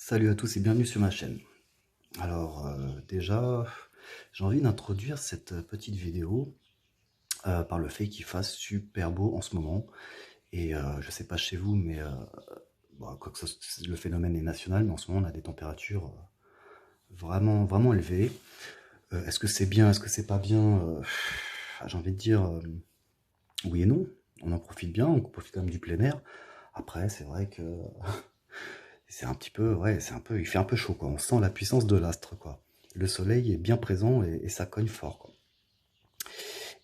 Salut à tous et bienvenue sur ma chaîne. Alors déjà, j'ai envie d'introduire cette petite vidéo par le fait qu'il fasse super beau en ce moment. Et je sais pas chez vous, mais bon, quoi que le phénomène est national, mais en ce moment on a des températures vraiment, vraiment élevées. Est-ce que c'est bien, est-ce que c'est pas bien j'ai envie de dire oui et non. On en profite bien, on profite quand même du plein air. Après, c'est vrai que c'est un petit peu, ouais, il fait un peu chaud, quoi. On sent la puissance de l'astre, quoi. Le soleil est bien présent et ça cogne fort, quoi.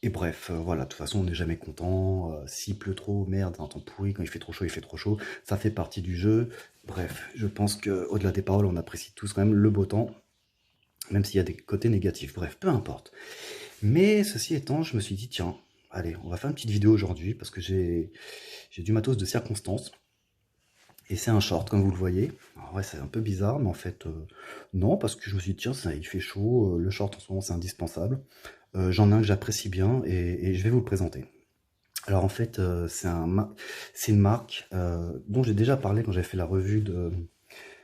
Et bref, voilà, de toute façon, on n'est jamais content. S'il pleut trop, merde, un temps pourri. Quand il fait trop chaud, il fait trop chaud. Ça fait partie du jeu. Bref, je pense que au-delà des paroles, on apprécie tous quand même le beau temps, même s'il y a des côtés négatifs. Bref, peu importe. Mais ceci étant, je me suis dit, tiens, allez, on va faire une petite vidéo aujourd'hui parce que j'ai du matos de circonstance. Et c'est un short, comme vous le voyez. Alors ouais, c'est un peu bizarre, mais en fait, non, parce que je me suis dit, tiens, ça, il fait chaud, le short en ce moment, c'est indispensable. J'en ai un que j'apprécie bien et je vais vous le présenter. Alors en fait, c'est une marque dont j'ai déjà parlé quand j'avais fait la revue de,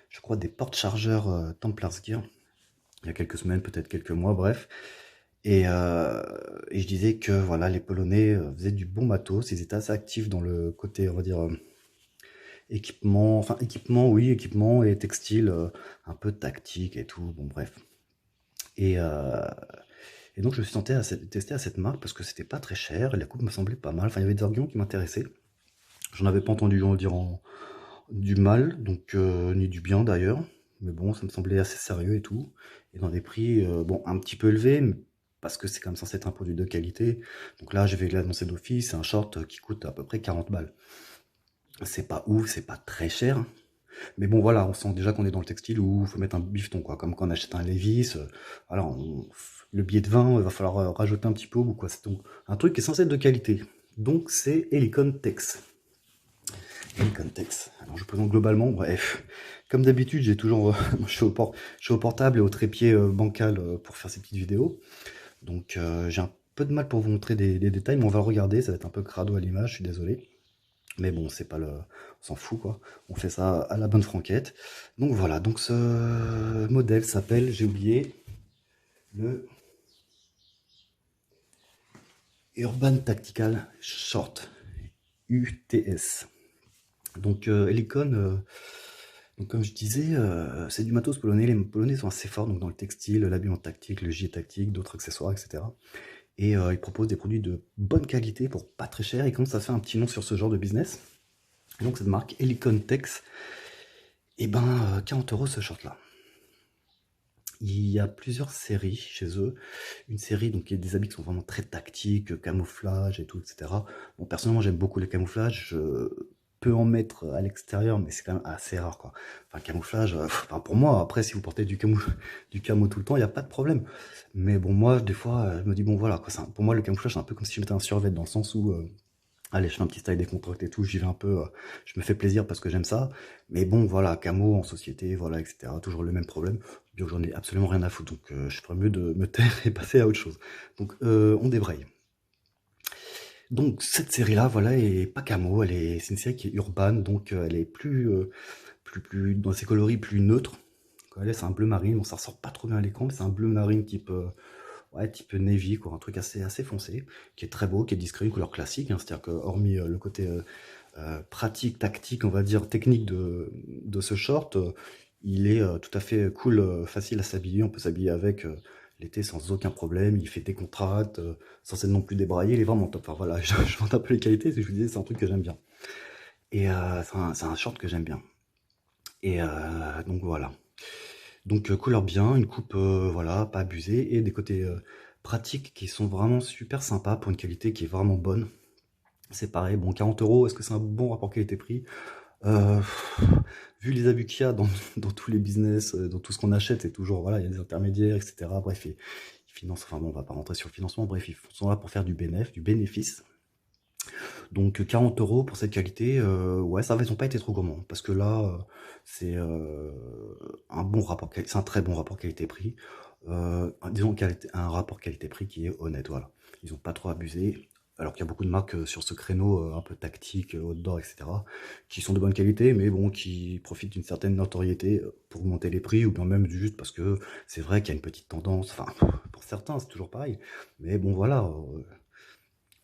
je crois, des porte-chargeurs Templars Gear, il y a quelques semaines, peut-être quelques mois, bref. Et je disais que voilà, les Polonais faisaient du bon matos, ils étaient assez actifs dans le côté, on va dire, équipement, enfin équipement, oui, équipement et textile, un peu tactique et tout, bon bref. Et, euh, et donc je me suis testé à cette marque parce que c'était pas très cher et la coupe me semblait pas mal. Enfin, il y avait des arguments qui m'intéressaient. J'en avais pas entendu en dire du mal, donc ni du bien d'ailleurs. Mais bon, ça me semblait assez sérieux et tout. Et dans des prix, bon, un petit peu élevés, parce que c'est quand même censé être un produit de qualité. Donc là, je vais l'annoncer d'office, c'est un short qui coûte à peu près 40 balles. C'est pas ouf, c'est pas très cher. Mais bon, voilà, on sent déjà qu'on est dans le textile où il faut mettre un bifton, quoi. Comme quand on achète un Levi's, voilà, le billet de vin, il va falloir rajouter un petit peu, ou quoi. C'est donc un truc qui est censé être de qualité. Donc c'est Helicon Tex. Helicon Tex. Alors je présente globalement, bref. Comme d'habitude, j'ai toujours, je suis au portable et au trépied bancal pour faire ces petites vidéos. Donc j'ai un peu de mal pour vous montrer des détails, mais on va le regarder, ça va être un peu crado à l'image, je suis désolé. Mais bon, c'est pas le, on s'en fout quoi. On fait ça à la bonne franquette. Donc voilà. Donc ce modèle s'appelle, j'ai oublié, le Urban Tactical Short UTS. Donc Helicon, donc comme je disais, c'est du matos polonais. Les Polonais sont assez forts donc dans le textile, l'habillement tactique, le gilet tactique, d'autres accessoires, etc. Et ils proposent des produits de bonne qualité pour pas très cher. Et commencent à faire un petit nom sur ce genre de business. Et donc cette marque Helicon Tex, et ben 40 euros ce short là. Il y a plusieurs séries chez eux. Une série, donc il y a des habits qui sont vraiment très tactiques, camouflage et tout, etc. Bon, personnellement, j'aime beaucoup les camouflages. Je peux en mettre à l'extérieur, mais c'est quand même assez rare, quoi. Enfin, camouflage, enfin, pour moi, après, si vous portez du camo tout le temps, il n'y a pas de problème. Mais bon, moi, des fois, je me dis, bon, voilà, quoi, pour moi, le camouflage, c'est un peu comme si je mettais un survêt dans le sens où allez, je fais un petit style décontracté et tout, j'y vais un peu, je me fais plaisir parce que j'aime ça. Mais bon, voilà, camo en société, voilà, etc. Toujours le même problème. Donc j'en ai absolument rien à foutre. Donc je ferais mieux de me taire et passer à autre chose. Donc on débraye. Donc cette série-là, voilà, est pas camo, c'est une série qui est urbaine, donc elle est plus, dans ses coloris plus neutres. Donc, c'est un bleu marine, bon ça ressort pas trop bien à l'écran, mais c'est un bleu marine type, ouais, type navy, quoi, un truc assez foncé, qui est très beau, qui est discret, une couleur classique, hein, c'est-à-dire que hormis le côté pratique, tactique, on va dire technique de ce short, il est tout à fait cool, facile à s'habiller, on peut s'habiller avec l'été sans aucun problème, il fait décontracte, sans être non plus débraillé, il est vraiment top. Enfin voilà, je vante un peu les qualités, je vous disais, c'est un truc que j'aime bien. Et c'est un short que j'aime bien. Et donc voilà. Donc couleur bien, une coupe voilà, pas abusée, et des côtés pratiques qui sont vraiment super sympas pour une qualité qui est vraiment bonne. C'est pareil, bon 40 euros, est-ce que c'est un bon rapport qualité-prix? Euh, Vu les abus qu'il y a dans tous les business, dans tout ce qu'on achète, c'est toujours, voilà, il y a des intermédiaires, etc. Bref, ils financent, enfin bon, on va pas rentrer sur le financement, bref, ils sont là pour faire du bénéfice. Donc 40 euros pour cette qualité, ouais, ça va, ils ont pas été trop gourmands, parce que là, c'est c'est un très bon rapport qualité-prix. Disons un rapport qualité-prix qui est honnête, voilà. Ils ont pas trop abusé. Alors qu'il y a beaucoup de marques sur ce créneau un peu tactique, outdoor, etc., qui sont de bonne qualité, mais bon, qui profitent d'une certaine notoriété pour monter les prix, ou bien même juste parce que c'est vrai qu'il y a une petite tendance, enfin, pour certains, c'est toujours pareil. Mais bon, voilà,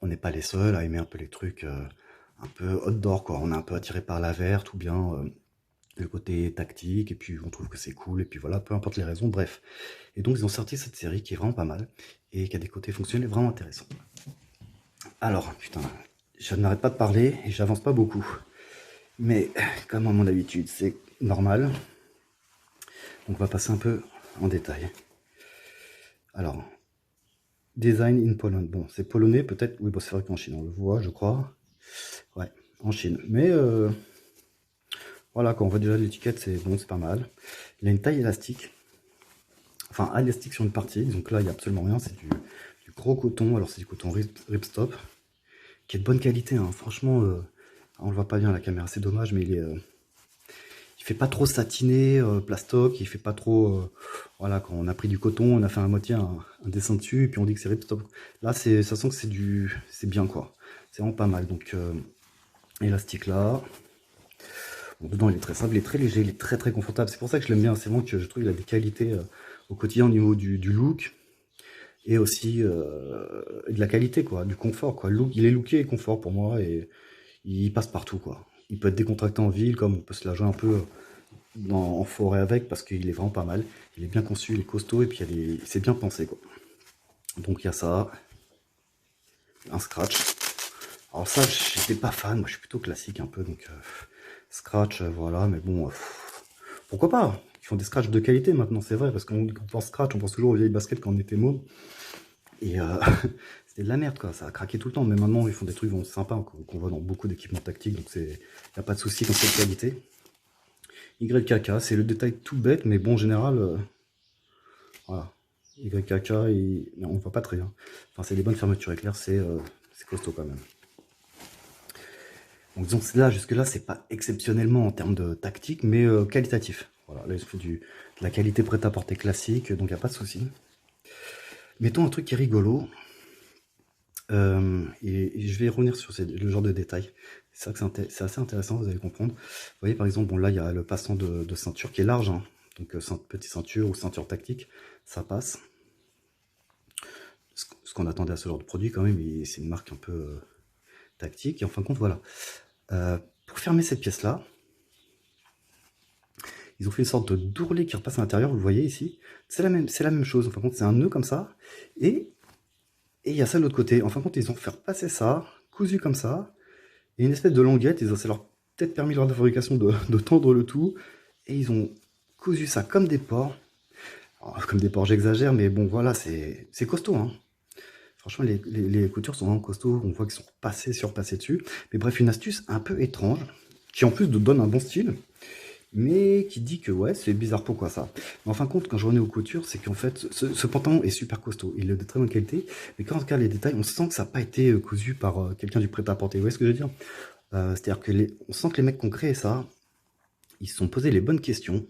on n'est pas les seuls à aimer un peu les trucs un peu outdoor, quoi. On est un peu attiré par la verte, ou bien le côté tactique, et puis on trouve que c'est cool, et puis voilà, peu importe les raisons, bref. Et donc ils ont sorti cette série qui est vraiment pas mal, et qui a des côtés fonctionnels vraiment intéressants. Alors, putain, je n'arrête pas de parler, et j'avance pas beaucoup. Mais, comme à mon habitude, c'est normal, donc on va passer un peu en détail. Alors, Design in Poland, bon, c'est polonais peut-être, oui, bon, c'est vrai qu'en Chine, on le voit, je crois. Ouais, en Chine. Mais, voilà, quand on voit déjà l'étiquette, c'est bon, c'est pas mal. Il a une taille élastique, enfin élastique sur une partie, donc là il n'y a absolument rien, c'est du gros coton, alors c'est du coton ripstop, qui est de bonne qualité, hein. Franchement, on le voit pas bien à la caméra, c'est dommage, mais il fait pas trop satiné, plastoc, il fait pas trop, voilà, quand on a pris du coton, on a fait à moitié un dessin dessus, et puis on dit que c'est ripstop. Là, ça sent que c'est bien, quoi. C'est vraiment pas mal, donc élastique là. Bon, dedans, il est très simple, il est très léger, il est très très confortable. C'est pour ça que je l'aime bien. C'est vraiment que je trouve qu'il a des qualités au quotidien au niveau du look et aussi de la qualité, quoi, du confort, quoi. Le look, il est looké et confort pour moi et il passe partout, quoi. Il peut être décontracté en ville, comme on peut se la jouer un peu en forêt avec, parce qu'il est vraiment pas mal. Il est bien conçu, il est costaud et puis c'est bien pensé, quoi. Donc il y a ça, un scratch. Alors ça, j'étais pas fan, moi je suis plutôt classique un peu, donc scratch, voilà, mais bon, pourquoi pas? Ils font des scratchs de qualité maintenant, c'est vrai, parce qu'on pense scratch, on pense toujours aux vieilles baskets quand on était môme, et c'était de la merde, quoi, ça a craqué tout le temps, mais maintenant ils font des trucs vraiment sympas, qu'on voit dans beaucoup d'équipements tactiques, donc y a pas de souci dans cette qualité. YKK, c'est le détail tout bête, mais bon, en général, voilà, YKK, on voit pas très bien. Enfin, c'est des bonnes fermetures éclairs, c'est costaud quand même. Donc disons que là, jusque-là, c'est pas exceptionnellement en termes de tactique, mais qualitatif. Voilà, là, il se fait de la qualité prêt-à-porter classique, donc il n'y a pas de souci. Mettons un truc qui est rigolo, et je vais revenir sur le genre de détails. C'est vrai que c'est assez intéressant, vous allez comprendre. Vous voyez, par exemple, bon, là, il y a le passant de ceinture qui est large, hein. Donc petite ceinture ou ceinture tactique, ça passe. Ce qu'on attendait à ce genre de produit quand même, c'est une marque un peu tactique. Et en fin de compte, voilà. Pour fermer cette pièce-là, ils ont fait une sorte de dourlet qui repasse à l'intérieur, vous le voyez ici. C'est la même chose, en fin de compte, c'est un nœud comme ça. Et il y a ça de l'autre côté. En fin de compte, ils ont fait repasser ça, cousu comme ça. Et une espèce de languette, ça leur peut-être permis lors de la fabrication de tendre le tout. Et ils ont cousu ça comme des porcs. Alors, comme des porcs, j'exagère, mais bon, voilà, c'est costaud, hein. Franchement, les coutures sont vraiment costauds. On voit qu'ils sont repassés, surpassés dessus. Mais bref, une astuce un peu étrange, qui en plus donne un bon style, mais qui dit que ouais, c'est bizarre, pourquoi ça? Mais en fin de compte, quand je revenais aux coutures, c'est qu'en fait, ce pantalon est super costaud, il est de très bonne qualité, mais quand on regarde les détails, on sent que ça n'a pas été cousu par quelqu'un du prêt-à-porter. Vous voyez ce que je veux dire? C'est-à-dire que on sent que les mecs qui ont créé ça, ils se sont posés les bonnes questions,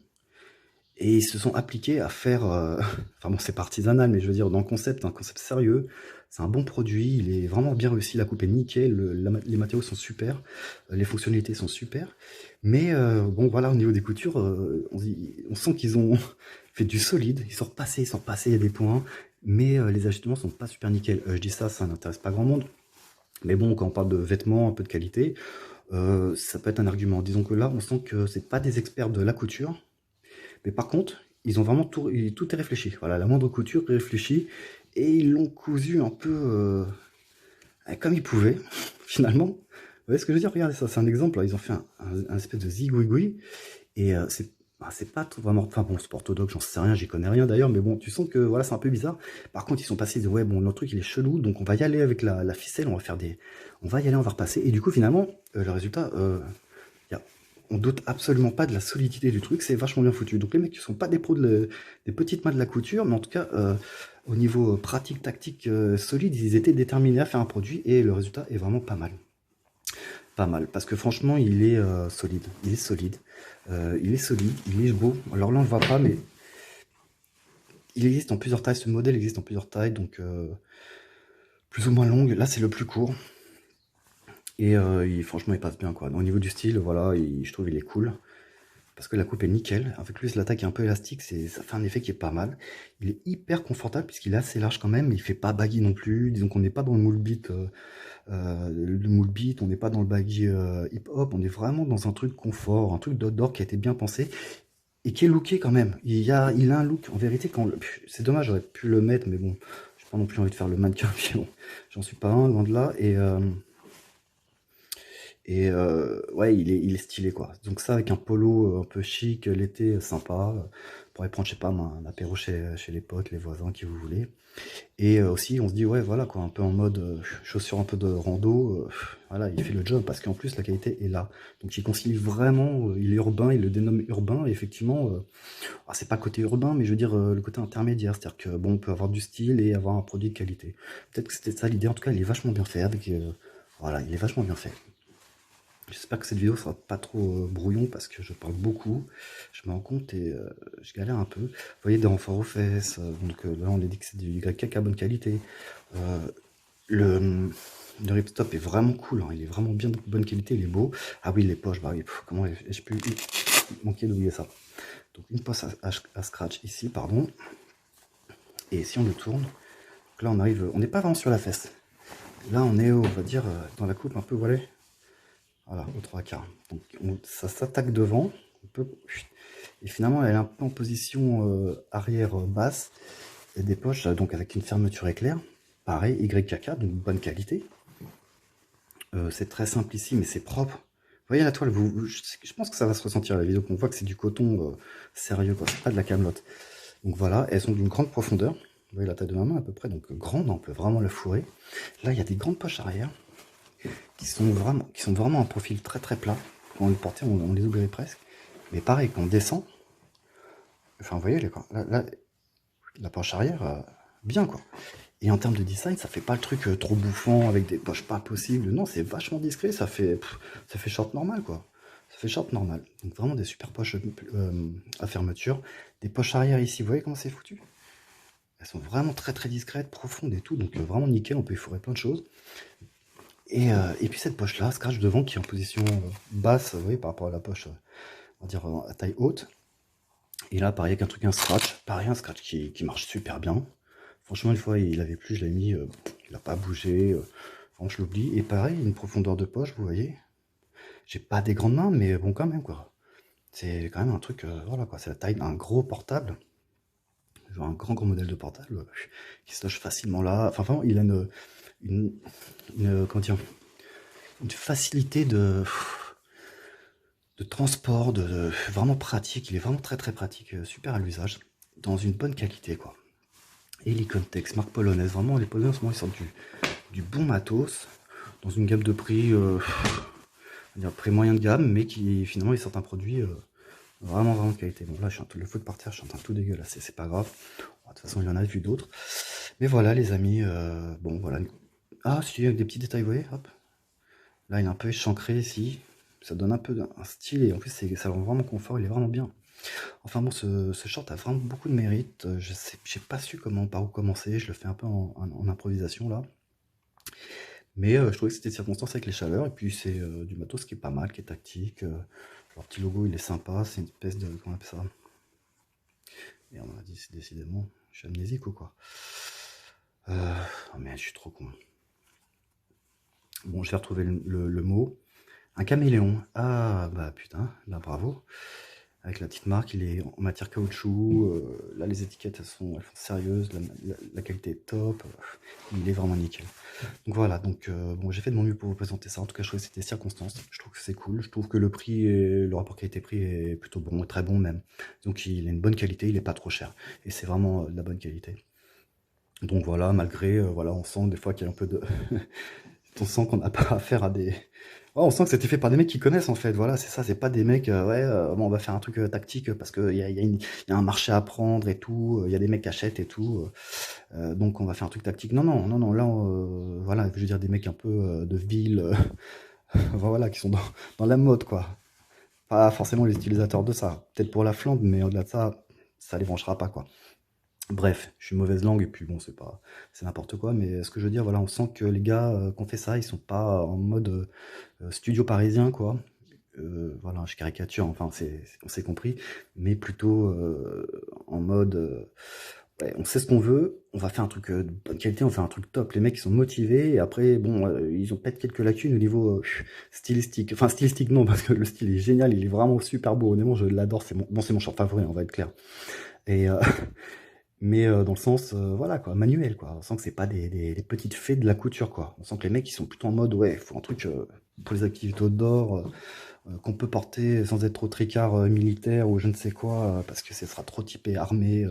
et ils se sont appliqués à faire... Enfin bon, c'est pas artisanal, mais je veux dire, dans le concept, un concept sérieux, c'est un bon produit, il est vraiment bien réussi, la coupe est nickel, les matériaux sont super, les fonctionnalités sont super, mais bon voilà, au niveau des coutures, on sent qu'ils ont fait du solide, ils sont repassés, il y a des points, mais les ajustements sont pas super nickel. Je dis ça, ça n'intéresse pas grand monde, mais bon, quand on parle de vêtements, un peu de qualité, ça peut être un argument. Disons que là, on sent que c'est pas des experts de la couture, mais par contre, ils ont vraiment tout est réfléchi. Voilà, la moindre couture est réfléchie, et ils l'ont cousu un peu comme ils pouvaient, finalement. Vous voyez ce que je veux dire? Regardez ça, c'est un exemple, là. Ils ont fait un espèce de zigouigoui, et c'est pas tout vraiment... Enfin bon, sport orthodoxe, j'en sais rien, j'y connais rien d'ailleurs, mais bon, tu sens que voilà, c'est un peu bizarre. Par contre, ils sont passés de ouais, bon, notre truc il est chelou, donc on va y aller avec la ficelle, on va y aller, on va repasser. Et du coup, finalement, le résultat, on doute absolument pas de la solidité du truc, c'est vachement bien foutu. Donc les mecs qui sont pas des pros des petites mains de la couture, mais en tout cas, au niveau pratique, tactique, solide, ils étaient déterminés à faire un produit, et le résultat est vraiment pas mal. Pas mal, parce que franchement, il est solide. Il est solide. Il est solide, il est beau. Alors là, on ne le voit pas, mais il existe en plusieurs tailles. Ce modèle existe en plusieurs tailles, donc plus ou moins longue. Là, c'est le plus court. Et franchement, il passe bien, quoi. Au niveau du style, voilà, je trouve il est cool. Parce que la coupe est nickel. Avec plus l'attaque est un peu élastique, ça fait un effet qui est pas mal. Il est hyper confortable puisqu'il est assez large quand même. Il fait pas baggy non plus. Disons qu'on n'est pas dans le moule beat, on n'est pas dans le baggy hip hop. On est vraiment dans un truc confort, un truc d'outdoor qui a été bien pensé et qui est looké quand même. Il a un look. En vérité, c'est dommage, j'aurais pu le mettre, mais bon, j'ai pas non plus envie de faire le mannequin. Puis bon, j'en suis pas un, loin de là. Ouais, il est stylé, quoi. Donc ça, avec un polo un peu chic, l'été, sympa. On pourrait prendre, je sais pas, moi, un apéro chez les potes, les voisins, qui vous voulez. Et aussi, on se dit, ouais, voilà, quoi, un peu en mode chaussures un peu de rando. Voilà, il fait le job, parce qu'en plus, la qualité est là. Donc il concilie vraiment, il est urbain, il le dénomme urbain, et effectivement, c'est pas côté urbain, mais je veux dire le côté intermédiaire. C'est-à-dire que, bon, on peut avoir du style et avoir un produit de qualité. Peut-être que c'était ça l'idée. En tout cas, il est vachement bien fait. Voilà, il est vachement bien fait. J'espère que cette vidéo sera pas trop brouillon parce que je parle beaucoup, je me rends compte et je galère un peu. Vous voyez des renforts aux fesses, donc là on a dit que c'est du YKK bonne qualité. Euh, le, le ripstop est vraiment cool, hein, il est vraiment bien de bonne qualité, il est beau. Ah oui, les poches, bah oui, comment j'ai pu manquer d'oublier ça. Donc une poche à scratch ici, pardon. Et si on le tourne, donc là on arrive, on n'est pas vraiment sur la fesse. Là on est, on va dire, dans la coupe un peu voilée. Voilà, aux trois quarts. Donc ça s'attaque devant, et finalement elle est un peu en position arrière basse, et des poches donc avec une fermeture éclair. Pareil, YKK, d'une bonne qualité. C'est très simple ici, mais c'est propre. Vous voyez la toile, je pense que ça va se ressentir à la vidéo, qu'on voit que c'est du coton sérieux, quoi. C'est pas de la camelote. Donc voilà, elles sont d'une grande profondeur. Vous voyez la taille de ma main à peu près, donc grande, on peut vraiment la fourrer. Là, il y a des grandes poches arrière qui sont vraiment un profil très très plat. Quand on les portait, on les oublierait presque. Mais pareil, quand on descend, enfin vous voyez, la poche arrière, bien quoi. Et en termes de design, ça fait pas le truc trop bouffant avec des poches pas possibles. Non, c'est vachement discret, ça fait short normal quoi. Ça fait short normal. Donc vraiment des super poches à fermeture. Des poches arrière ici, vous voyez comment c'est foutu? Elles sont vraiment très très discrètes, profondes et tout, donc vraiment nickel, on peut y fourrer plein de choses. Et puis cette poche là, scratch devant qui est en position basse, vous voyez, par rapport à la poche, on va dire à taille haute. Et là, pareil, avec un truc, un scratch, pareil, un scratch qui marche super bien. Franchement, une fois, il avait plus, je l'avais mis, il n'a pas bougé, vraiment, je l'oublie. Et pareil, une profondeur de poche, vous voyez. J'ai pas des grandes mains, mais bon, quand même, quoi. C'est quand même un truc, voilà, quoi, c'est la taille d'un gros portable. Genre un grand modèle de portable qui se loge facilement là. Enfin, vraiment, il a une, comment dire, une facilité de transport, vraiment pratique. Il est vraiment très très pratique, super à l'usage, dans une bonne qualité, quoi. Et l'Icontex, marque polonaise. Vraiment, les Polonais en ce moment, ils sortent du bon matos, dans une gamme de prix, on va dire prix moyen de gamme, mais qui finalement, ils sortent un produit vraiment de qualité. Bon, là, je suis le foot par terre, je suis en train de tout dégueulasser, c'est pas grave. Bon, de toute façon, il y en a vu d'autres. Mais voilà, les amis, bon, voilà. Ah, si, avec des petits détails, vous voyez, hop. Là, il est un peu échancré ici. Ça donne un peu un style, et en plus, ça rend vraiment confort, il est vraiment bien. Enfin bon, ce short a vraiment beaucoup de mérite. J'ai pas su par où commencer. Je le fais un peu en improvisation là. Mais je trouvais que c'était de circonstance avec les chaleurs. Et puis c'est du matos qui est pas mal, qui est tactique. Leur petit logo, il est sympa. C'est une espèce de... Comment on appelle ça? Et on a dit, décidément, je suis amnésique ou quoi? Oh merde, je suis trop con. Bon, je vais retrouver le mot. Un caméléon. Ah, bah putain, bah bravo. Avec la petite marque, il est en matière caoutchouc. Là, les étiquettes, elles sont sérieuses. La qualité est top. Il est vraiment nickel. Donc voilà, bon, j'ai fait de mon mieux pour vous présenter ça. En tout cas, je trouve que c'était circonstance. Je trouve que c'est cool. Je trouve que le prix et le rapport qualité-prix est plutôt bon, très bon même. Donc il a une bonne qualité, il est pas trop cher. Et c'est vraiment de la bonne qualité. Donc voilà, malgré, voilà, on sent des fois qu'il y a un peu de... on sent qu'on n'a pas affaire à des... Ouais, on sent que c'était fait par des mecs qui connaissent en fait, voilà, c'est ça, c'est pas des mecs, ouais, bon, on va faire un truc tactique parce qu'il y a un marché à prendre et tout, il y a des mecs qui achètent et tout, donc on va faire un truc tactique. Non, non, non, non, là, voilà, je veux dire des mecs un peu de ville, voilà, qui sont dans la mode, quoi. Pas forcément les utilisateurs de ça, peut-être pour la Flandre, mais au-delà de ça, ça les branchera pas, quoi. Bref, je suis mauvaise langue et puis bon, c'est n'importe quoi, mais ce que je veux dire, voilà, on sent que les gars qui ont fait ça, ils sont pas en mode studio parisien, quoi. Voilà, je caricature, enfin, on s'est compris, mais plutôt en mode, ouais, on sait ce qu'on veut, on va faire un truc de bonne qualité, on fait un truc top. Les mecs, ils sont motivés, et après, bon, ils ont peut-être quelques lacunes au niveau stylistique. Enfin, stylistique, non, parce que le style est génial, il est vraiment super beau. Honnêtement, je l'adore, c'est mon short favori, on va être clair. Et, mais dans le sens, voilà quoi, manuel quoi. On sent que c'est pas des petites fées de la couture quoi. On sent que les mecs ils sont plutôt en mode ouais, il faut un truc pour les activités outdoor qu'on peut porter sans être trop tricard militaire ou je ne sais quoi, parce que ce sera trop typé armé.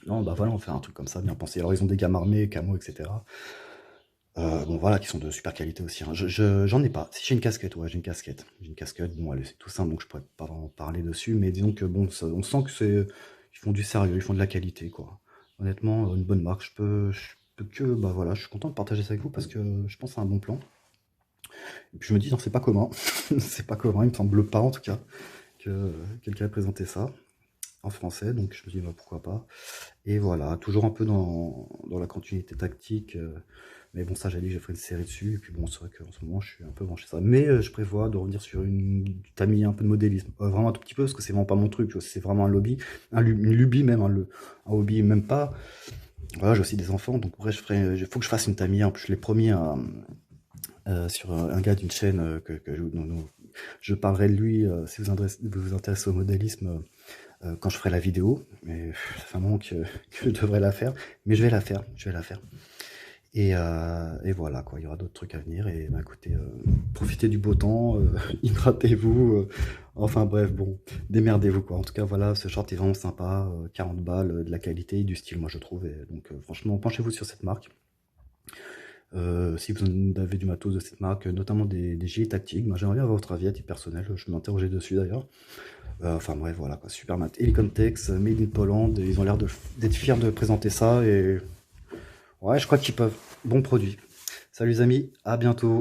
Non, bah voilà, on fait un truc comme ça, bien pensé. Alors ils ont des gammes armées, camo, etc. Bon voilà, qui sont de super qualité aussi, hein. J'en ai pas. Si j'ai une casquette, ouais, j'ai une casquette. J'ai une casquette, bon, c'est tout simple, donc je pourrais pas en parler dessus, mais disons que bon, on sent que ils font du sérieux, ils font de la qualité, quoi. Honnêtement, une bonne marque. Je peux que, bah voilà, je suis content de partager ça avec vous parce que je pense que c'est un bon plan. Et puis je me dis, non, c'est pas commun. C'est pas commun, il me semble pas en tout cas, que quelqu'un ait présenté ça en français, donc je me dis, bah, pourquoi pas. Et voilà, toujours un peu dans la continuité tactique. Mais bon, ça, j'ai dit que j'ai fait une série dessus. Et puis bon, c'est vrai qu'en ce moment, je suis un peu branché ça. Mais je prévois de revenir sur du tamis, un peu de modélisme. Vraiment un tout petit peu, parce que c'est vraiment pas mon truc. Tu vois, c'est vraiment un lobby, une lubie même, hein, un hobby même pas. Voilà, j'ai aussi des enfants, donc après, il faut que je fasse une tamis. En plus, je l'ai promis sur un gars d'une chaîne dont je parlerai de lui si vous vous intéressez au modélisme quand je ferai la vidéo. Mais ça fait un moment que je devrais la faire. Mais je vais la faire, je vais la faire. Et voilà, quoi, il y aura d'autres trucs à venir. Et bah, écoutez, profitez du beau temps, hydratez-vous. Enfin bref, bon, démerdez-vous, quoi. En tout cas, voilà, ce short est vraiment sympa. 40 balles, de la qualité, du style, moi je trouve. Et donc, franchement, penchez-vous sur cette marque. Si vous avez du matos de cette marque, notamment des gilets tactiques, bah, j'aimerais bien avoir votre avis à titre personnel. Je m'interrogeais dessus d'ailleurs. Enfin bref, voilà, quoi, super mat. Helicon Tex, Made in Poland. Ils ont l'air d'être fiers de présenter ça. Et ouais, je crois qu'ils peuvent. Bon produit. Salut les amis, à bientôt.